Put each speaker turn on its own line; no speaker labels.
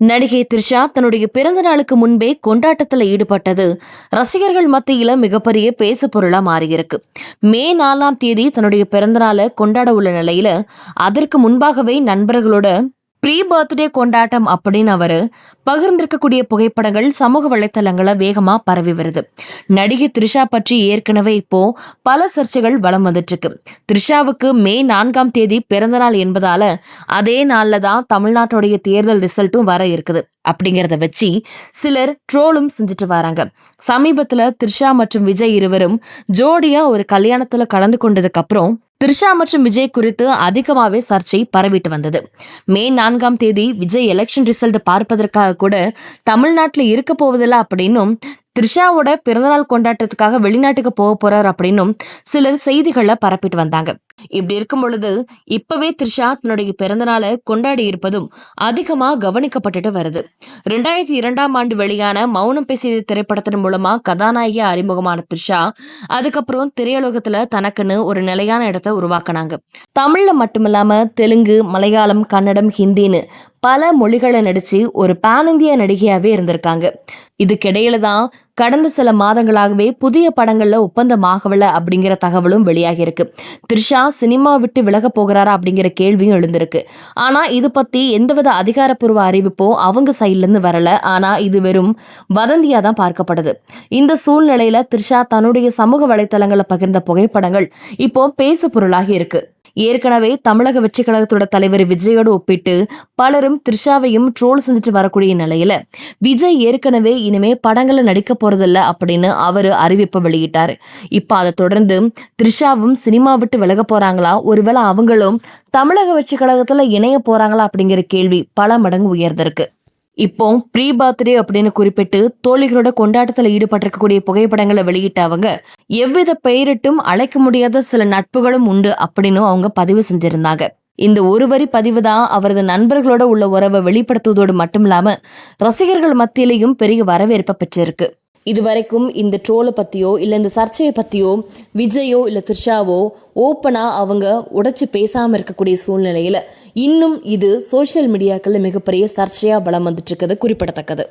நடிகை த்ரிஷா தன்னுடைய பிறந்த நாளுக்கு முன்பே கொண்டாட்டத்துல ஈடுபட்டது ரசிகர்கள் மத்தியில மிகப்பெரிய பேசு பொருளா மாறியிருக்கு. மே 4ஆம் தேதி தன்னுடைய பிறந்த நாளை கொண்டாட உள்ள நிலையில அதற்கு முன்பாகவே நண்பர்களோட ப்ரீ பர்த்டே கொண்டாட்டம் அப்படின்னு அவரு பகிர்ந்திருக்கக்கூடிய புகைப்படங்கள் சமூக வலைத்தளங்கள வேகமா பரவி வருது. நடிகை த்ரிஷா பற்றி ஏற்கனவே இப்போ பல சர்ச்சைகள் வலம் வந்துட்டு இருக்கு. த்ரிஷாவுக்கு மே 4ஆம் தேதி பிறந்த நாள் என்பதால அதே நாள்ல தான் தமிழ்நாட்டுடைய தேர்தல் ரிசல்ட்டும் வர இருக்குது அப்படிங்கிறத வச்சு சிலர் ட்ரோலும் செஞ்சுட்டு வராங்க. சமீபத்துல த்ரிஷா மற்றும் விஜய் இருவரும் ஜோடியா ஒரு கல்யாணத்துல கலந்து கொண்டதுக்கு அப்புறம் த்ரிஷா மற்றும் விஜய் குறித்து அதிகமாவே சர்ச்சை பரவிட்டு வந்தது. மே 4ஆம் தேதி விஜய் எலெக்ஷன் ரிசல்ட் பார்ப்பதற்காக கூட தமிழ்நாட்டில் இருக்க போவதில்லை அப்படின்னும் த்ரிஷாவோட பிறந்தநாள் கொண்டாட்டத்துக்காக வெளிநாட்டுக்கு போக போறார் அப்படின்னும் சிலர் செய்திகளை பரப்பிட்டு வந்தாங்க. இப்படி இருக்கும் பொழுது இப்பவே த்ரிஷா தன்னுடைய பிறந்த நாளை கொண்டாடி இருப்பதும் அதிகமா கவனிக்கப்பட்டுட்டு வருது. 2002ஆம் ஆண்டு வெளியான மௌனம் பேசியது திரைப்படத்தின் மூலமா கதாநாயகி அறிமுகமான த்ரிஷா அதுக்கப்புறம் திரையுலகத்துல தனக்குன்னு ஒரு நிலையான இடத்தை உருவாக்குனாங்க. தமிழ்ல மட்டுமில்லாம தெலுங்கு, மலையாளம், கன்னடம், ஹிந்தின்னு பல மொழிகளை நடிச்சு ஒரு பேன் இந்திய நடிகையாவே இருந்திருக்காங்க. இதுக்கிடையில தான் கடந்த சில மாதங்களாகவே புதிய படங்கள்ல ஒப்பந்தமாகவில்ல அப்படிங்கிற தகவலும் வெளியாகி இருக்கு. த்ரிஷா சினிமா விட்டு விலக போகிறாரா அப்படிங்கிற கேள்வியும் எழுந்திருக்கு. ஆனா இது பத்தி எந்தவித அதிகாரப்பூர்வ அறிவிப்போ அவங்க சைட்ல இருந்து வரல. ஆனா இது வெறும் வதந்தியா தான் பார்க்கப்படுது. இந்த சூழ்நிலையில த்ரிஷா தன்னுடைய சமூக வலைத்தளங்களை பகிர்ந்த புகைப்படங்கள் இப்போ பேசு பொருளாகி இருக்கு. ஏற்கனவே தமிழக வெற்றி கழகத்தோட தலைவர் விஜயோடு ஒப்பிட்டு பலரும் த்ரிஷாவையும் ட்ரோல் செஞ்சுட்டு வரக்கூடிய நிலையில விஜய் ஏற்கனவே இனிமே படங்களை நடிக்க போறதில்ல அப்படின்னு அவரு அறிவிப்பு வெளியிட்டாரு. இப்ப அதை தொடர்ந்து த்ரிஷாவும் சினிமா விட்டு விலக போறாங்களா, ஒருவேளை அவங்களும் தமிழக வெற்றி கழகத்துல இணைய போறாங்களா அப்படிங்கிற கேள்வி பல மடங்கு உயர்ந்திருக்கு. இப்போ ப்ரீ பர்த்டே அப்படின்னு குறிப்பிட்டு தோழிகளோட கொண்டாட்டத்தில் ஈடுபட்டிருக்கக்கூடிய புகைப்படங்களை வெளியிட்ட அவங்க எவ்வித பெயரிட்டும் அழைக்க முடியாத சில நட்புகளும் உண்டு அப்படின்னு அவங்க பதிவு செஞ்சிருந்தாங்க. இந்த ஒரு வரி பதிவு தான் அவரது நண்பர்களோட உள்ள உறவை வெளிப்படுத்துவதோடு மட்டுமில்லாம ரசிகர்கள் மத்தியிலையும் பெரிய வரவேற்பை பெற்றிருக்கு. இதுவரைக்கும் இந்த ட்ரோலை பற்றியோ இல்லை இந்த சர்ச்சையை பற்றியோ விஜயோ இல்லை த்ரிஷாவோ ஓப்பனாக அவங்க உடைச்சி பேசாமல் இருக்கக்கூடிய சூழ்நிலையில் இன்னும் இது சோஷியல் மீடியாக்களில் மிகப்பெரிய சர்ச்சையாக வலம் வந்துட்டு இருக்கிறது குறிப்பிடத்தக்கது.